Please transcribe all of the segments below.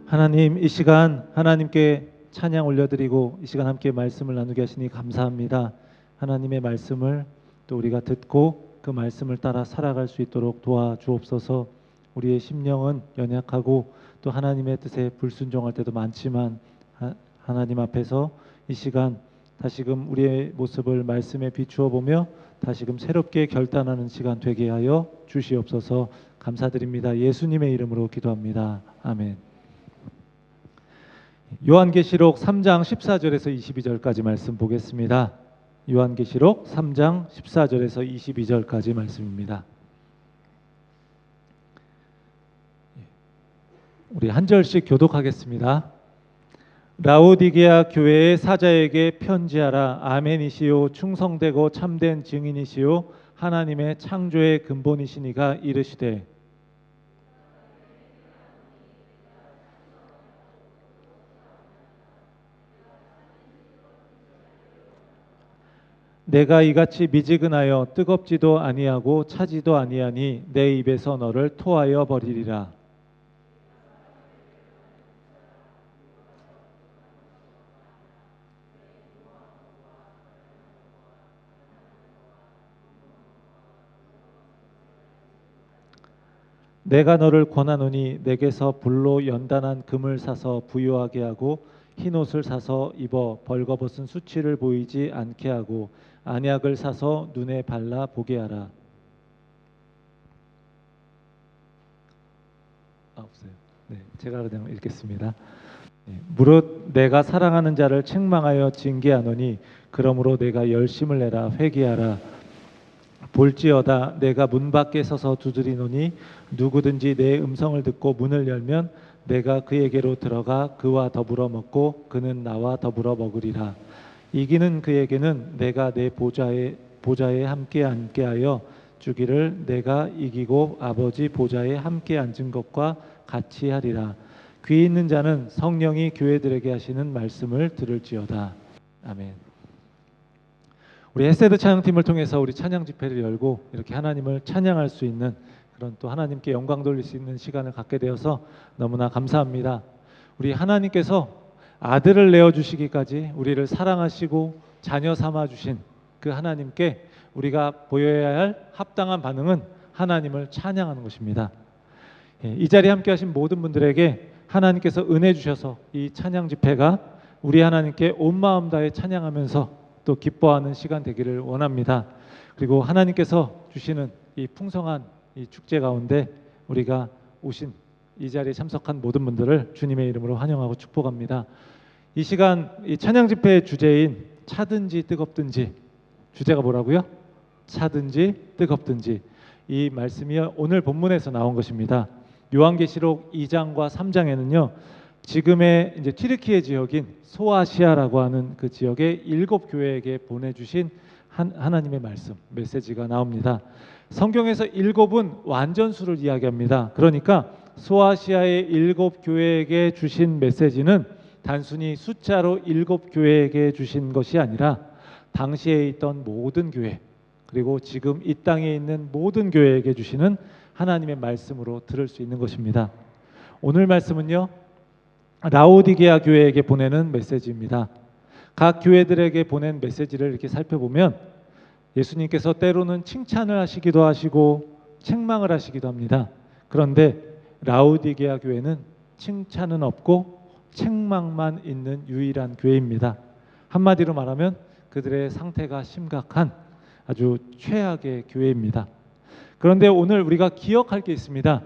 하나님, 이 시간 하나님께 찬양 올려드리고 이 시간 함께 말씀을 나누게 하시니 감사합니다. 하나님의 말씀을 또 우리가 듣고 그 말씀을 따라 살아갈 수 있도록 도와주옵소서. 우리의 심령은 연약하고 또 하나님의 뜻에 불순종할 때도 많지만 하나님 앞에서 이 시간 다시금 우리의 모습을 말씀에 비추어 보며 다시금 새롭게 결단하는 시간 되게 하여 주시옵소서. 감사드립니다. 예수님의 이름으로 기도합니다. 아멘. 요한계시록 3장 14절에서 22절까지 말씀 보겠습니다. 요한계시록 3장 14절에서 22절까지 말씀입니다. 우리 한 절씩 교독하겠습니다. 라오디게아 교회의 사자에게 편지하라. 아멘이시요 충성되고 참된 증인이시요 하나님의 창조의 근본이시니가 이르시되 내가 이같이 미지근하여 뜨겁지도 아니하고 차지도 아니하니 내 입에서 너를 토하여 버리리라. 내가 너를 권하노니 내게서 불로 연단한 금을 사서 부유하게 하고 흰옷을 사서 입어 벌거벗은 수치를 보이지 않게 하고 안약을 사서 눈에 발라 보게 하라. 없어요. 네, 제가 그냥 읽겠습니다. 무릇 내가 사랑하는 자를 책망하여 징계하노니 그러므로 내가 열심을 내라. 회개하라. 볼지어다 내가 문 밖에 서서 두드리노니 누구든지 내 음성을 듣고 문을 열면 내가 그에게로 들어가 그와 더불어 먹고 그는 나와 더불어 먹으리라. 이기는 그에게는 내가 내 보좌에 함께 앉게 하여 주기를 내가 이기고 아버지 보좌에 함께 앉은 것과 같이 하리라. 귀 있는 자는 성령이 교회들에게 하시는 말씀을 들을지어다. 아멘. 우리 헤세드 찬양팀을 통해서 우리 찬양 집회를 열고 이렇게 하나님을 찬양할 수 있는 그런 또 하나님께 영광 돌릴 수 있는 시간을 갖게 되어서 너무나 감사합니다. 우리 하나님께서 아들을 내어주시기까지 우리를 사랑하시고 자녀 삼아주신 그 하나님께 우리가 보여야 할 합당한 반응은 하나님을 찬양하는 것입니다. 이 자리에 함께 하신 모든 분들에게 하나님께서 은혜 주셔서 이 찬양 집회가 우리 하나님께 온 마음 다해 찬양하면서 또 기뻐하는 시간 되기를 원합니다. 그리고 하나님께서 주시는 이 풍성한 이 축제 가운데 우리가 오신 이 자리에 참석한 모든 분들을 주님의 이름으로 환영하고 축복합니다. 이 시간 이 찬양 집회의 주제인 차든지 뜨겁든지, 주제가 뭐라고요? 차든지 뜨겁든지, 이 말씀이 오늘 본문에서 나온 것입니다. 요한계시록 2장과 3장에는요 지금의 이제 튀르키예 지역인 소아시아라고 하는 그 지역의 7교회에게 보내주신 하나님의 말씀, 메시지가 나옵니다. 성경에서 7은 완전수를 이야기합니다. 그러니까 소아시아의 7교회에게 주신 메시지는 단순히 숫자로 7교회에게 주신 것이 아니라 당시에 있던 모든 교회, 그리고 지금 이 땅에 있는 모든 교회에게 주시는 하나님의 말씀으로 들을 수 있는 것입니다. 오늘 말씀은요 라오디게아 교회에게 보내는 메시지입니다. 각 교회들에게 보낸 메시지를 이렇게 살펴보면 예수님께서 때로는 칭찬을 하시기도 하시고 책망을 하시기도 합니다. 그런데 라오디게아 교회는 칭찬은 없고 책망만 있는 유일한 교회입니다. 한마디로 말하면 그들의 상태가 심각한 아주 최악의 교회입니다. 그런데 오늘 우리가 기억할 게 있습니다.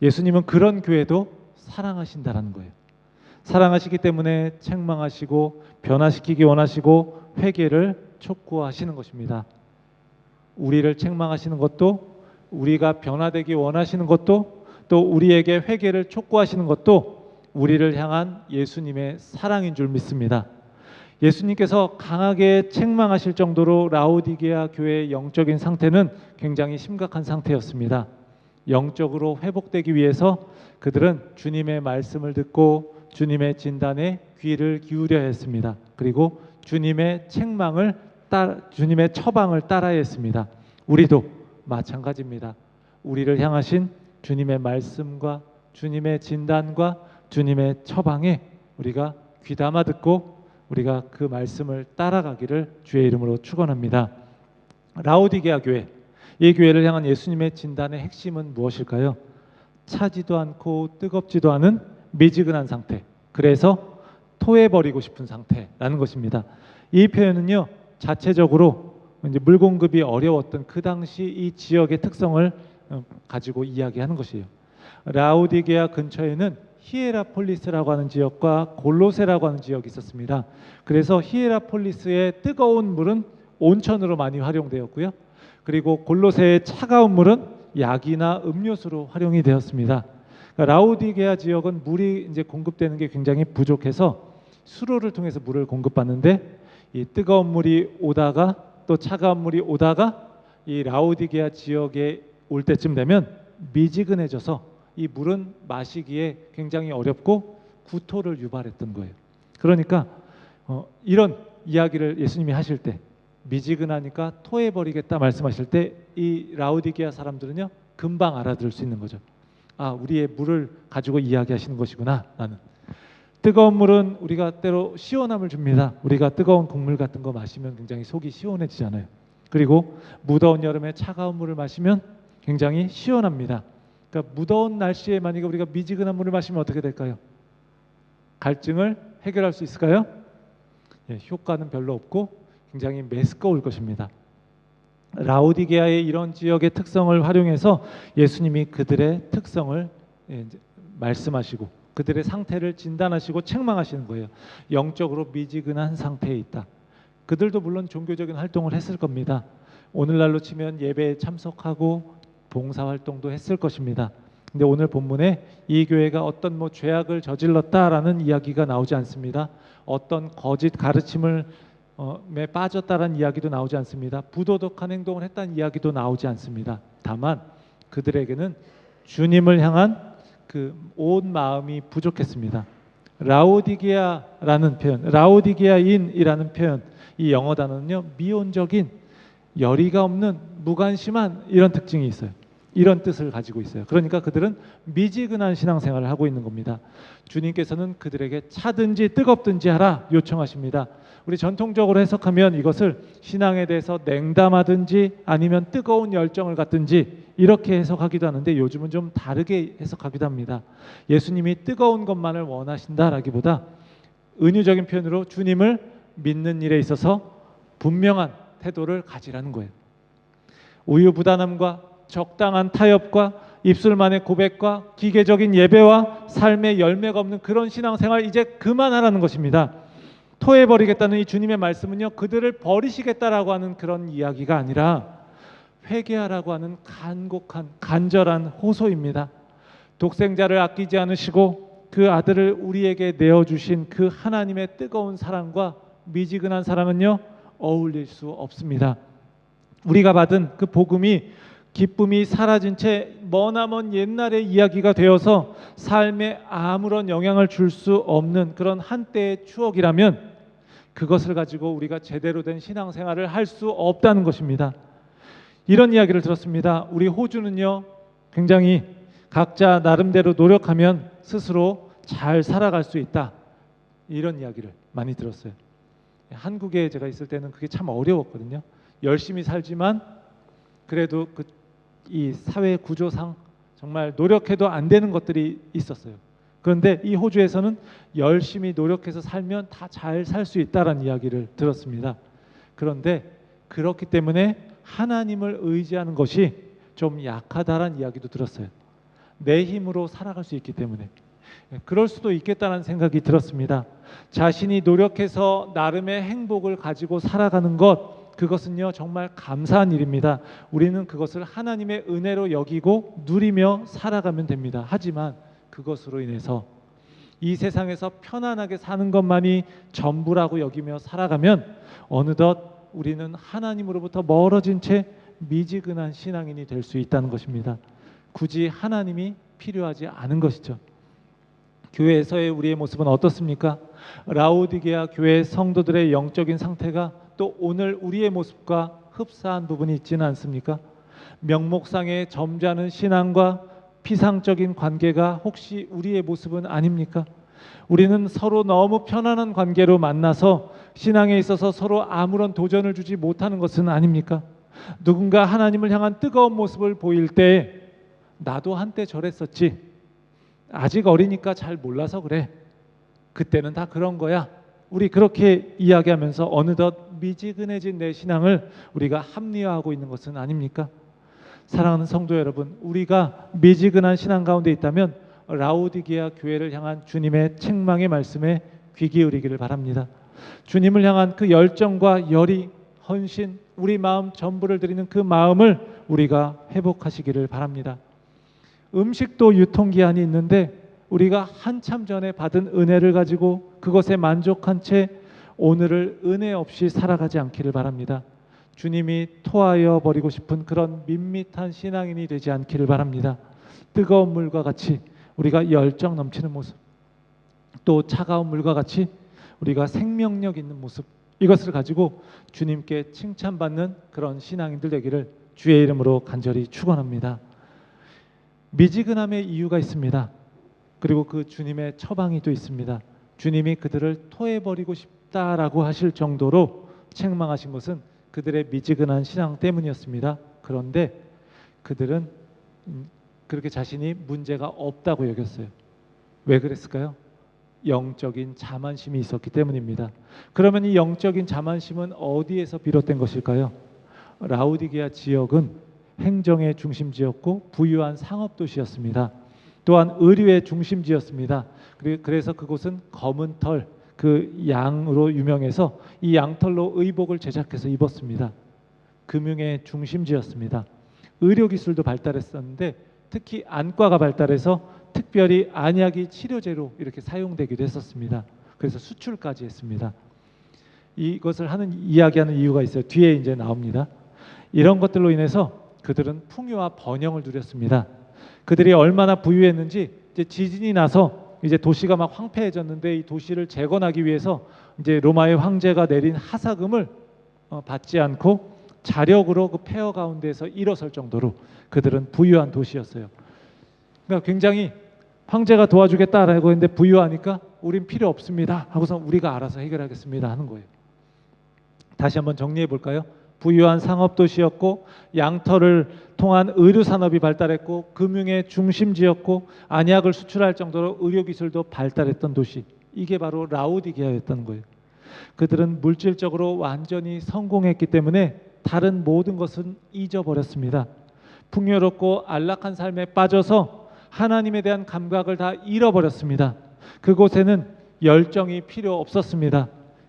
예수님은 그런 교회도 사랑하신다라는 거예요. 사랑하시기 때문에 책망하시고 변화시키기 원하시고 회개를 촉구하시는 것입니다. 우리를 책망하시는 것도, 우리가 변화되기 원하시는 것도, 또 우리에게 회개를 촉구하시는 것도 우리를 향한 예수님의 사랑인 줄 믿습니다. 예수님께서 강하게 책망하실 정도로 라오디게아 교회의 영적인 상태는 굉장히 심각한 상태였습니다. 영적으로 회복되기 위해서 그들은 주님의 말씀을 듣고 주님의 진단에 귀를 기울여야 했습니다. 그리고 주님의 주님의 처방을 따라야 했습니다. 우리도 마찬가지입니다. 우리를 향하신 주님의 말씀과 주님의 진단과 주님의 처방에 우리가 귀담아 듣고 우리가 그 말씀을 따라가기를 주의 이름으로 축원합니다. 라오디게아 교회, 이 교회를 향한 예수님의 진단의 핵심은 무엇일까요? 차지도 않고 뜨겁지도 않은 미지근한 상태, 그래서 토해버리고 싶은 상태라는 것입니다. 이 표현은요, 자체적으로 이제 물 공급이 어려웠던 그 당시 이 지역의 특성을 가지고 이야기하는 것이에요. 라오디게아 근처에는 히에라폴리스라고 하는 지역과 골로세라고 하는 지역이 있었습니다. 그래서 히에라폴리스의 뜨거운 물은 온천으로 많이 활용되었고요. 그리고 골로세의 차가운 물은 약이나 음료수로 활용이 되었습니다. 그러니까 라오디게아 지역은 물이 이제 공급되는 게 굉장히 부족해서 수로를 통해서 물을 공급받는데, 이 뜨거운 물이 오다가 또 차가운 물이 오다가 이 라오디게아 지역에 올 때쯤 되면 미지근해져서 이 물은 마시기에 굉장히 어렵고 구토를 유발했던 거예요. 그러니까 이런 이야기를 예수님이 하실 때, 미지근하니까 토해버리겠다 말씀하실 때 이 라오디게아 사람들은요, 금방 알아들을 수 있는 거죠. 아, 우리의 물을 가지고 이야기하시는 것이구나. 나는 뜨거운 물은 우리가 때로 시원함을 줍니다. 우리가 뜨거운 국물 같은 거 마시면 굉장히 속이 시원해지잖아요. 그리고 무더운 여름에 차가운 물을 마시면 굉장히 시원합니다. 그러니까 무더운 날씨에 만약에 우리가 미지근한 물을 마시면 어떻게 될까요? 갈증을 해결할 수 있을까요? 예, 효과는 별로 없고 굉장히 메스꺼울 것입니다. 라오디게아의 이런 지역의 특성을 활용해서 예수님이 그들의 특성을 말씀하시고 그들의 상태를 진단하시고 책망하시는 거예요. 영적으로 미지근한 상태에 있다. 그들도 물론 종교적인 활동을 했을 겁니다. 오늘날로 치면 예배에 참석하고 봉사활동도 했을 것입니다. 근데 오늘 본문에 이 교회가 어떤 죄악을 저질렀다라는 이야기가 나오지 않습니다. 어떤 거짓 가르침을 빠졌다라는 이야기도 나오지 않습니다. 부도덕한 행동을 했다는 이야기도 나오지 않습니다. 다만 그들에게는 주님을 향한 그 온 마음이 부족했습니다. 라오디게아라는 표현, 라오디게아인이라는 표현, 이 영어 단어는요, 미온적인, 열의가 없는, 무관심한 이런 특징이 있어요. 이런 뜻을 가지고 있어요. 그러니까 그들은 미지근한 신앙생활을 하고 있는 겁니다. 주님께서는 그들에게 차든지 뜨겁든지 하라 요청하십니다. 우리 전통적으로 해석하면 이것을 신앙에 대해서 냉담하든지 아니면 뜨거운 열정을 갖든지 이렇게 해석하기도 하는데, 요즘은 좀 다르게 해석하기도 합니다. 예수님이 뜨거운 것만을 원하신다라기보다 은유적인 표현으로 주님을 믿는 일에 있어서 분명한 태도를 가지라는 거예요. 우유부단함과 적당한 타협과 입술만의 고백과 기계적인 예배와 삶의 열매가 없는 그런 신앙생활 이제 그만하라는 것입니다. 토해버리겠다는 이 주님의 말씀은요, 그들을 버리시겠다라고 하는 그런 이야기가 아니라 회개하라고 하는 간곡한 간절한 호소입니다. 독생자를 아끼지 않으시고 그 아들을 우리에게 내어주신 그 하나님의 뜨거운 사랑과 미지근한 사랑은요, 어울릴 수 없습니다. 우리가 받은 그 복음이 기쁨이 사라진 채 머나먼 옛날의 이야기가 되어서 삶에 아무런 영향을 줄 수 없는 그런 한때의 추억이라면 그것을 가지고 우리가 제대로 된 신앙생활을 할 수 없다는 것입니다. 이런 이야기를 들었습니다. 우리 호주는요, 굉장히 각자 나름대로 노력하면 스스로 잘 살아갈 수 있다, 이런 이야기를 많이 들었어요. 한국에 제가 있을 때는 그게 참 어려웠거든요. 열심히 살지만 그래도 이 사회 구조상 정말 노력해도 안 되는 것들이 있었어요. 그런데 이 호주에서는 열심히 노력해서 살면 다 잘 살 수 있다라는 이야기를 들었습니다. 그런데 그렇기 때문에 하나님을 의지하는 것이 좀 약하다라는 이야기도 들었어요. 내 힘으로 살아갈 수 있기 때문에 그럴 수도 있겠다는 생각이 들었습니다. 자신이 노력해서 나름의 행복을 가지고 살아가는 것, 그것은요 정말 감사한 일입니다. 우리는 그것을 하나님의 은혜로 여기고 누리며 살아가면 됩니다. 하지만 그것으로 인해서 이 세상에서 편안하게 사는 것만이 전부라고 여기며 살아가면 어느덧 우리는 하나님으로부터 멀어진 채 미지근한 신앙인이 될 수 있다는 것입니다. 굳이 하나님이 필요하지 않은 것이죠. 교회에서의 우리의 모습은 어떻습니까? 라오디게아 교회 성도들의 영적인 상태가 또 오늘 우리의 모습과 흡사한 부분이 있지는 않습니까? 명목상의 점잖은 신앙과 피상적인 관계가 혹시 우리의 모습은 아닙니까? 우리는 서로 너무 편안한 관계로 만나서 신앙에 있어서 서로 아무런 도전을 주지 못하는 것은 아닙니까? 누군가 하나님을 향한 뜨거운 모습을 보일 때 나도 한때 저랬었지. 아직 어리니까 잘 몰라서 그래. 그때는 다 그런 거야. 우리 그렇게 이야기하면서 어느덧 미지근해진 내 신앙을 우리가 합리화하고 있는 것은 아닙니까? 사랑하는 성도 여러분, 우리가 미지근한 신앙 가운데 있다면 라오디게아 교회를 향한 주님의 책망의 말씀에 귀 기울이기를 바랍니다. 주님을 향한 그 열정과 열의, 헌신, 우리 마음 전부를 드리는 그 마음을 우리가 회복하시기를 바랍니다. 음식도 유통기한이 있는데 우리가 한참 전에 받은 은혜를 가지고 그것에 만족한 채 오늘을 은혜 없이 살아가지 않기를 바랍니다. 주님이 토하여 버리고 싶은 그런 밋밋한 신앙인이 되지 않기를 바랍니다. 뜨거운 물과 같이 우리가 열정 넘치는 모습, 또 차가운 물과 같이 우리가 생명력 있는 모습, 이것을 가지고 주님께 칭찬받는 그런 신앙인들 되기를 주의 이름으로 간절히 축원합니다. 미지근함의 이유가 있습니다. 그리고 그 주님의 처방이 또 있습니다. 주님이 그들을 토해버리고 싶다라고 하실 정도로 책망하신 것은 그들의 미지근한 신앙 때문이었습니다. 그런데 그들은 그렇게 자신이 문제가 없다고 여겼어요. 왜 그랬을까요? 영적인 자만심이 있었기 때문입니다. 그러면 이 영적인 자만심은 어디에서 비롯된 것일까요? 라오디게아 지역은 행정의 중심지였고 부유한 상업도시였습니다. 또한 의류의 중심지였습니다. 그래서 그곳은 검은 털, 그 양으로 유명해서 이 양털로 의복을 제작해서 입었습니다. 금융의 중심지였습니다. 의료기술도 발달했었는데 특히 안과가 발달해서 특별히 안약이 치료제로 이렇게 사용되기도 했었습니다. 그래서 수출까지 했습니다. 이것을 이야기하는 이유가 있어요. 뒤에 이제 나옵니다. 이런 것들로 인해서 그들은 풍요와 번영을 누렸습니다. 그들이 얼마나 부유했는지 이제 지진이 나서 이제 도시가 막 황폐해졌는데 이 도시를 재건하기 위해서 이제 로마의 황제가 내린 하사금을 받지 않고 자력으로 그 폐허 가운데에서 일어설 정도로 그들은 부유한 도시였어요. 그러니까 굉장히 황제가 도와주겠다라고 했는데 부유하니까 우린 필요 없습니다 하고서 우리가 알아서 해결하겠습니다 하는 거예요. 다시 한번 정리해 볼까요? 부유한 상업도시였고 양털을 통한 의료산업이 발달했고 금융의 중심지였고 안약을 수출할 정도로 의료기술도 발달했던 도시, 이게 바로 라오디게아였던 거예요. 그들은 물질적으로 완전히 성공했기 때문에 다른 모든 것은 잊어버렸습니다. 풍요롭고 안락한 삶에 빠져서 하나님에 대한 감각을 다 잃어버렸습니다. 그곳에는 열정이 필요 없었습니다.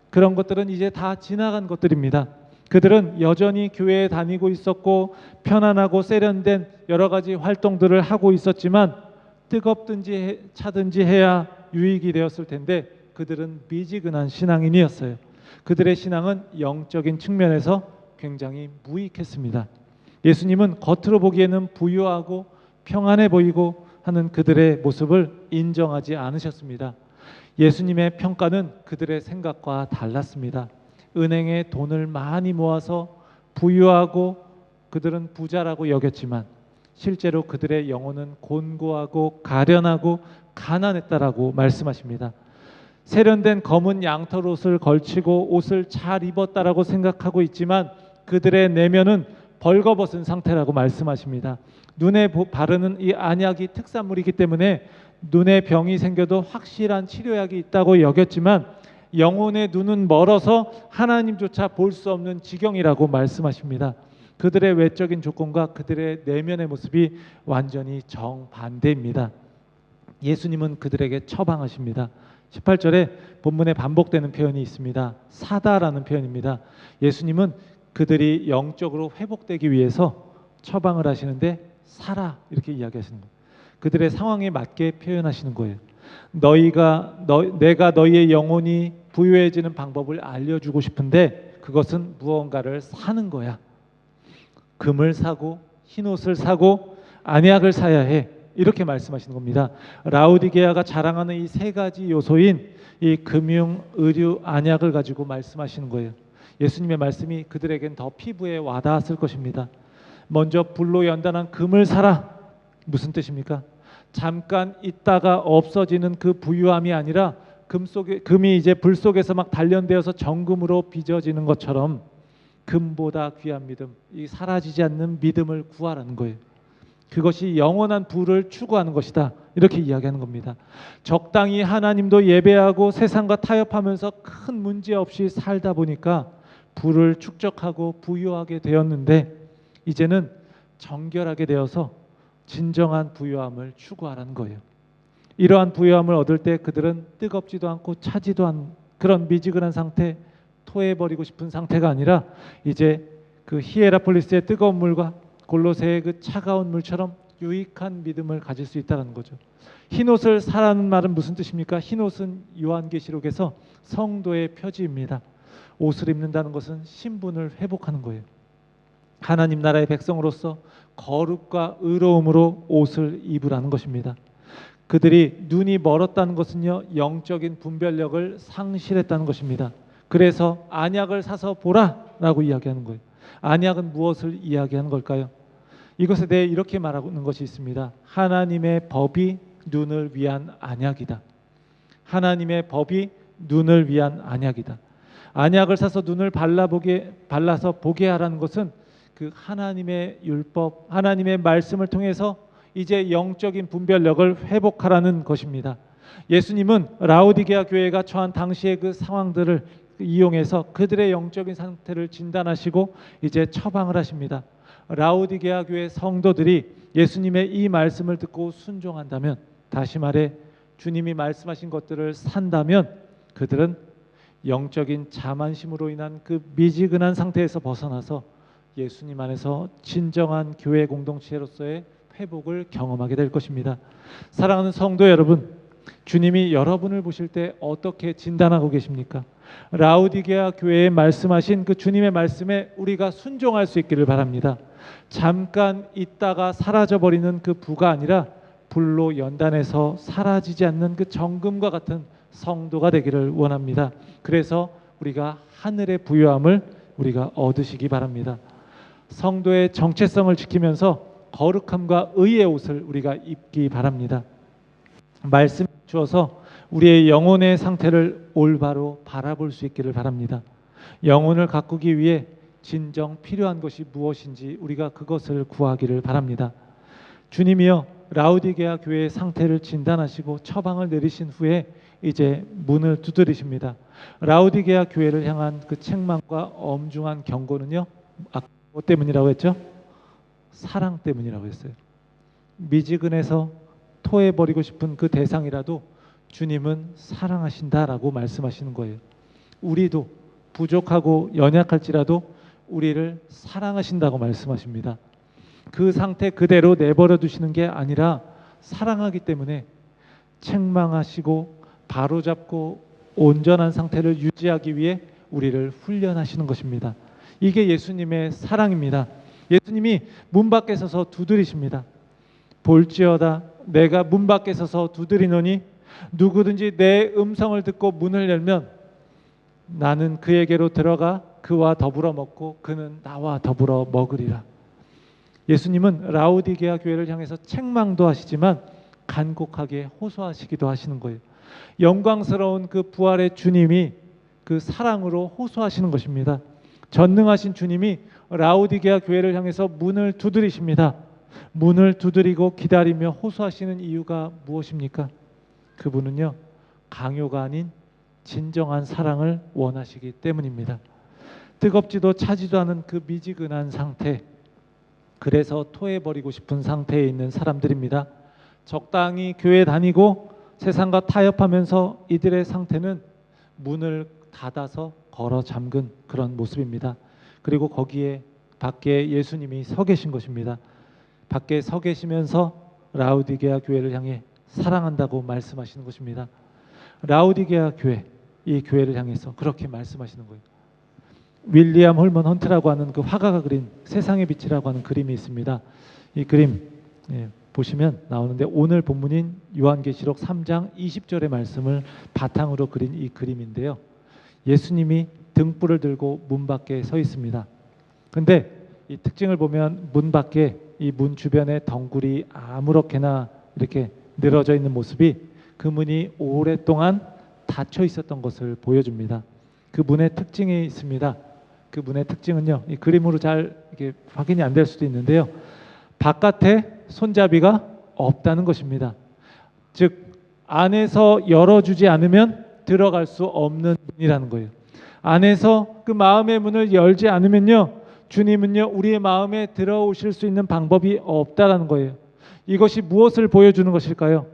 그런 것들은 이제 다 지나간 것들입니다. 그들은 여전히 교회에 다니고 있었고 편안하고 세련된 여러 가지 활동들을 하고 있었지만 뜨겁든지 차든지 해야 유익이 되었을 텐데 그들은 미지근한 신앙인이었어요. 그들의 신앙은 영적인 측면에서 굉장히 무익했습니다. 예수님은 겉으로 보기에는 부유하고 평안해 보이고 하는 그들의 모습을 인정하지 않으셨습니다. 예수님의 평가는 그들의 생각과 달랐습니다. 은행에 돈을 많이 모아서 부유하고 그들은 부자라고 여겼지만 실제로 그들의 영혼은 곤고하고 가련하고 가난했다라고 말씀하십니다. 세련된 검은 양털 옷을 걸치고 옷을 잘 입었다라고 생각하고 있지만 그들의 내면은 벌거벗은 상태라고 말씀하십니다. 눈에 바르는 이 안약이 특산물이기 때문에 눈에 병이 생겨도 확실한 치료약이 있다고 여겼지만 영혼의 눈은 멀어서 하나님조차 볼 수 없는 지경이라고 말씀하십니다. 그들의 외적인 조건과 그들의 내면의 모습이 완전히 정반대입니다. 예수님은 그들에게 처방하십니다. 18절에 본문에 반복되는 표현이 있습니다. 사다라는 표현입니다. 예수님은 그들이 영적으로 회복되기 위해서 처방을 하시는데 사라 이렇게 이야기하시는 거예요. 그들의 상황에 맞게 표현하시는 거예요. 내가 너희의 영혼이 부유해지는 방법을 알려주고 싶은데 그것은 무언가를 사는 거야. 금을 사고 흰옷을 사고 안약을 사야 해. 이렇게 말씀하시는 겁니다. 라오디게아가 자랑하는 이 세 가지 요소인 이 금융, 의류, 안약을 가지고 말씀하시는 거예요. 예수님의 말씀이 그들에겐 더 피부에 와닿았을 것입니다. 먼저 불로 연단한 금을 사라. 무슨 뜻입니까? 잠깐 있다가 없어지는 그 부유함이 아니라 금이 이제 불 속에서 막 단련되어서 정금으로 빚어지는 것처럼 금보다 귀한 믿음, 이 사라지지 않는 믿음을 구하라는 거예요. 그것이 영원한 부를 추구하는 것이다. 이렇게 이야기하는 겁니다. 적당히 하나님도 예배하고 세상과 타협하면서 큰 문제 없이 살다 보니까 부를 축적하고 부유하게 되었는데 이제는 정결하게 되어서 진정한 부유함을 추구하라는 거예요. 이러한 부유함을 얻을 때 그들은 뜨겁지도 않고 차지도 않은 그런 미지근한 상태, 토해버리고 싶은 상태가 아니라 이제 그 히에라폴리스의 뜨거운 물과 골로새의 그 차가운 물처럼 유익한 믿음을 가질 수 있다는 거죠. 흰옷을 사라는 말은 무슨 뜻입니까? 흰옷은 요한계시록에서 성도의 표지입니다. 옷을 입는다는 것은 신분을 회복하는 거예요. 하나님 나라의 백성으로서 거룩과 의로움으로 옷을 입으라는 것입니다. 그들이 눈이 멀었다는 것은요, 영적인 분별력을 상실했다는 것입니다. 그래서 안약을 사서 보라라고 이야기하는 거예요. 안약은 무엇을 이야기하는 걸까요? 이것에 대해 이렇게 말하는 것이 있습니다. 하나님의 법이 눈을 위한 안약이다. 하나님의 법이 눈을 위한 안약이다. 안약을 사서 눈을 발라서 보게 하라는 것은 그 하나님의 율법, 하나님의 말씀을 통해서 이제 영적인 분별력을 회복하라는 것입니다. 예수님은 라오디게아 교회가 처한 당시의 그 상황들을 이용해서 그들의 영적인 상태를 진단하시고 이제 처방을 하십니다. 라오디게아 교회 성도들이 예수님의 이 말씀을 듣고 순종한다면, 다시 말해 주님이 말씀하신 것들을 산다면 그들은 영적인 자만심으로 인한 그 미지근한 상태에서 벗어나서 예수님 안에서 진정한 교회 공동체로서의 회복을 경험하게 될 것입니다. 사랑하는 성도 여러분, 주님이 여러분을 보실 때 어떻게 진단하고 계십니까? 라오디게아 교회에 말씀하신 그 주님의 말씀에 우리가 순종할 수 있기를 바랍니다. 잠깐 있다가 사라져버리는 그 부가 아니라 불로 연단해서 사라지지 않는 그 정금과 같은 성도가 되기를 원합니다. 그래서 우리가 하늘의 부유함을 우리가 얻으시기 바랍니다. 성도의 정체성을 지키면서 거룩함과 의의 옷을 우리가 입기 바랍니다. 말씀 주어서 우리의 영혼의 상태를 올바로 바라볼 수 있기를 바랍니다. 영혼을 가꾸기 위해 진정 필요한 것이 무엇인지 우리가 그것을 구하기를 바랍니다. 주님이여 라오디게아 교회의 상태를 진단하시고 처방을 내리신 후에 이제 문을 두드리십니다. 라오디게아 교회를 향한 그 책망과 엄중한 경고는요, 뭐 때문이라고 했죠? 사랑 때문이라고 했어요. 미지근해서 토해버리고 싶은 그 대상이라도 주님은 사랑하신다라고 말씀하시는 거예요. 우리도 부족하고 연약할지라도 우리를 사랑하신다고 말씀하십니다. 그 상태 그대로 내버려 두시는 게 아니라 사랑하기 때문에 책망하시고 바로잡고 온전한 상태를 유지하기 위해 우리를 훈련하시는 것입니다. 이게 예수님의 사랑입니다. 예수님이 문 밖에 서서 두드리십니다. 볼지어다 내가 문 밖에 서서 두드리노니 누구든지 내 음성을 듣고 문을 열면 나는 그에게로 들어가 그와 더불어 먹고 그는 나와 더불어 먹으리라. 예수님은 라오디게아 교회를 향해서 책망도 하시지만 간곡하게 호소하시기도 하시는 거예요. 영광스러운 그 부활의 주님이 그 사랑으로 호소하시는 것입니다. 전능하신 주님이 라오디게아 교회를 향해서 문을 두드리십니다. 문을 두드리고 기다리며 호소하시는 이유가 무엇입니까? 그분은요, 강요가 아닌 진정한 사랑을 원하시기 때문입니다. 뜨겁지도 차지도 않은 그 미지근한 상태, 그래서 토해버리고 싶은 상태에 있는 사람들입니다. 적당히 교회 다니고 세상과 타협하면서 이들의 상태는 문을 닫아서 걸어 잠근 그런 모습입니다. 그리고 거기에 밖에 예수님이 서 계신 것입니다. 밖에 서 계시면서 라오디게아 교회를 향해 사랑한다고 말씀하시는 것입니다. 라오디게아 교회, 이 교회를 향해서 그렇게 말씀하시는 거예요. 윌리엄 홀먼 헌트라고 하는 그 화가가 그린 세상의 빛이라고 하는 그림이 있습니다. 이 그림 보시면 나오는데 오늘 본문인 요한계시록 3장 20절의 말씀을 바탕으로 그린 이 그림인데요. 예수님이 등불을 들고 문 밖에 서 있습니다. 근데 이 특징을 보면 문 밖에 이 문 주변에 덩굴이 아무렇게나 이렇게 늘어져 있는 모습이 그 문이 오랫동안 닫혀 있었던 것을 보여줍니다. 그 문의 특징이 있습니다. 그 문의 특징은요, 이 그림으로 잘 이게 확인이 안 될 수도 있는데요, 바깥에 손잡이가 없다는 것입니다. 즉 안에서 열어주지 않으면 들어갈 수 없는 문이라는 거예요. 안에서 그 마음의 문을 열지 않으면요, 주님은요 우리의 마음에 들어오실 수 있는 방법이 없다라는 거예요. 이것이 무엇을 보여주는 것일까요?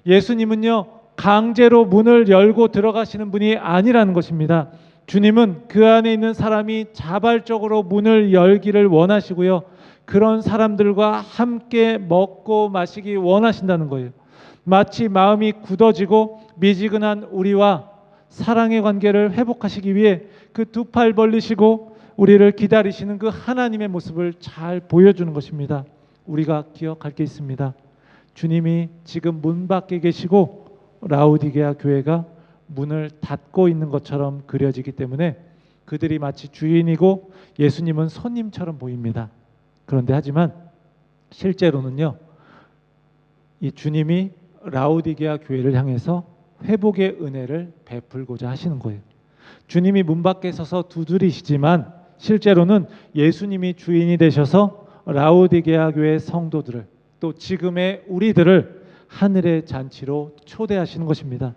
예수님은요 강제로 문을 열고 들어가시는 분이 아니라는 것입니다. 주님은 그 안에 있는 사람이 자발적으로 문을 열기를 원하시고요, 그런 사람들과 함께 먹고 마시기 원하신다는 거예요. 마치 마음이 굳어지고 미지근한 우리와 사랑의 관계를 회복하시기 위해 그 두 팔 벌리시고 우리를 기다리시는 그 하나님의 모습을 잘 보여주는 것입니다. 우리가 기억할 게 있습니다. 주님이 지금 문 밖에 계시고 라우디게아 교회가 문을 닫고 있는 것처럼 그려지기 때문에 그들이 마치 주인이고 예수님은 손님처럼 보입니다. 그런데 하지만 실제로는요, 이 주님이 라우디게아 교회를 향해서 회복의 은혜를 베풀고자 하시는 거예요. 주님이 문 밖에 서서 두드리시지만 실제로는 예수님이 주인이 되셔서 라우디게아 교회 성도들을, 또 지금의 우리들을 하늘의 잔치로 초대하시는 것입니다.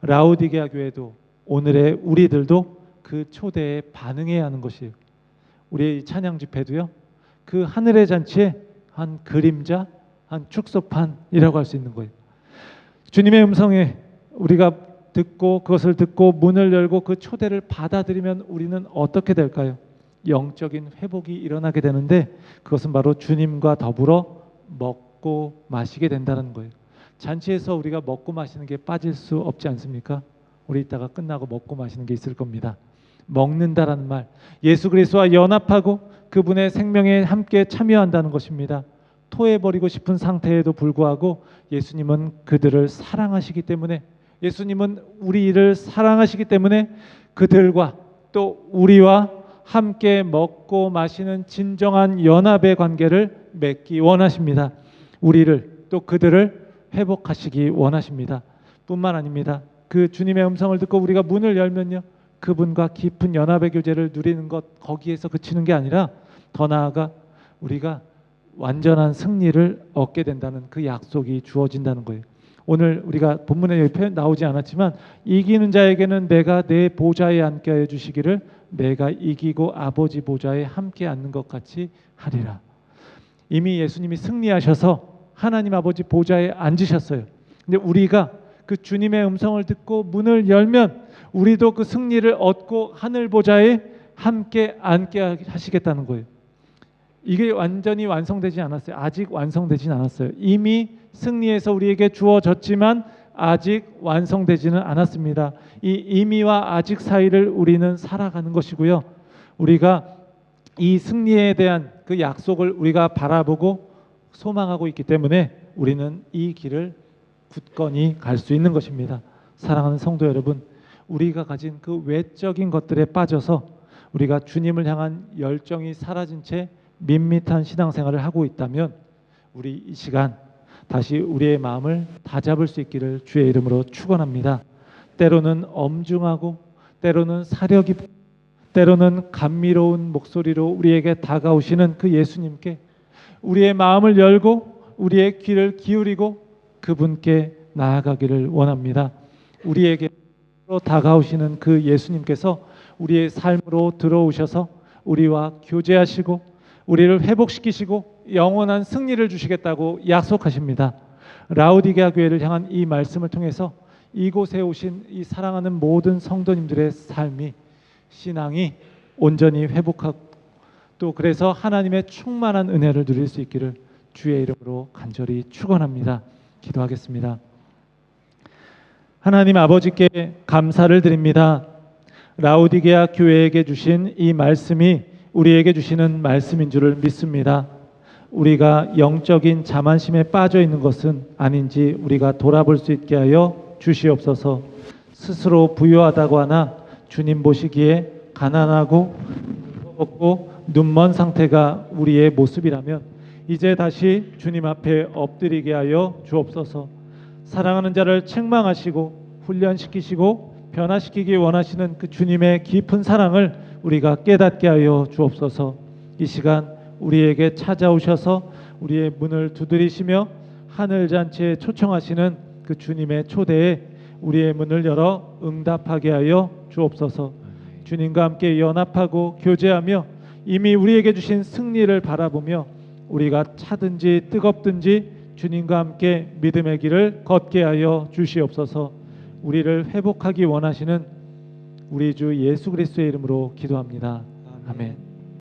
라우디게아 교회도, 오늘의 우리들도 그 초대에 반응해야 하는 것이에요. 우리의 찬양 집회도요, 그 하늘의 잔치의 한 그림자, 한 축소판이라고 할 수 있는 거예요. 주님의 음성에 우리가 듣고 그것을 듣고 문을 열고 그 초대를 받아들이면 우리는 어떻게 될까요? 영적인 회복이 일어나게 되는데, 그것은 바로 주님과 더불어 먹고 마시게 된다는 거예요. 잔치에서 우리가 먹고 마시는 게 빠질 수 없지 않습니까? 우리 이따가 끝나고 먹고 마시는 게 있을 겁니다. 먹는다라는 말, 예수 그리스도와 연합하고 그분의 생명에 함께 참여한다는 것입니다. 토해버리고 싶은 상태에도 불구하고 예수님은 그들을 사랑하시기 때문에, 예수님은 우리를 사랑하시기 때문에 그들과 또 우리와 함께 먹고 마시는 진정한 연합의 관계를 맺기 원하십니다. 우리를 또 그들을 회복하시기 원하십니다. 뿐만 아닙니다. 그 주님의 음성을 듣고 우리가 문을 열면요, 그분과 깊은 연합의 교제를 누리는 것, 거기에서 그치는 게 아니라 더 나아가 우리가 완전한 승리를 얻게 된다는 그 약속이 주어진다는 거예요. 오늘 우리가 본문에 여기 표현 나오지 않았지만, 이기는 자에게는 내가 내 보좌에 앉게 해 주시기를 내가 이기고 아버지 보좌에 함께 앉는 것 같이 하리라. 이미 예수님이 승리하셔서 하나님 아버지 보좌에 앉으셨어요. 근데 우리가 그 주님의 음성을 듣고 문을 열면 우리도 그 승리를 얻고 하늘 보좌에 함께 앉게 하시겠다는 거예요. 이게 완전히 완성되지 않았어요. 아직 완성되진 않았어요. 이미 승리해서 우리에게 주어졌지만 아직 완성되지는 않았습니다. 이 이미와 아직 사이를 우리는 살아가는 것이고요, 우리가 이 승리에 대한 그 약속을 우리가 바라보고 소망하고 있기 때문에 우리는 이 길을 굳건히 갈 수 있는 것입니다. 사랑하는 성도 여러분, 우리가 가진 그 외적인 것들에 빠져서 우리가 주님을 향한 열정이 사라진 채 밋밋한 신앙생활을 하고 있다면, 우리 이 시간 다시 우리의 마음을 다잡을 수 있기를 주의 이름으로 축원합니다. 때로는 엄중하고 때로는 사려 깊고 때로는 감미로운 목소리로 우리에게 다가오시는 그 예수님께 우리의 마음을 열고 우리의 귀를 기울이고 그분께 나아가기를 원합니다. 우리에게 다가오시는 그 예수님께서 우리의 삶으로 들어오셔서 우리와 교제하시고 우리를 회복시키시고 영원한 승리를 주시겠다고 약속하십니다. 라우디게아 교회를 향한 이 말씀을 통해서 이곳에 오신 이 사랑하는 모든 성도님들의 삶이, 신앙이 온전히 회복하고 또 그래서 하나님의 충만한 은혜를 누릴 수 있기를 주의 이름으로 간절히 축원합니다. 기도하겠습니다. 하나님 아버지께 감사를 드립니다. 라우디게아 교회에게 주신 이 말씀이 우리에게 주시는 말씀인 줄을 믿습니다. 우리가 영적인 자만심에 빠져 있는 것은 아닌지 우리가 돌아볼 수 있게 하여 주시옵소서. 스스로 부유하다고 하나 주님 보시기에 가난하고 없고 눈먼 상태가 우리의 모습이라면 이제 다시 주님 앞에 엎드리게 하여 주옵소서. 사랑하는 자를 책망하시고 훈련시키시고 변화시키기 원하시는 그 주님의 깊은 사랑을 우리가 깨닫게 하여 주옵소서. 이 시간 우리에게 찾아오셔서 우리의 문을 두드리시며 하늘잔치에 초청하시는 그 주님의 초대에 우리의 문을 열어 응답하게 하여 주옵소서. 주님과 함께 연합하고 교제하며 이미 우리에게 주신 승리를 바라보며 우리가 차든지 뜨겁든지 주님과 함께 믿음의 길을 걷게 하여 주시옵소서. 우리를 회복하기 원하시는 우리 주 예수 그리스도의 이름으로 기도합니다. 아멘.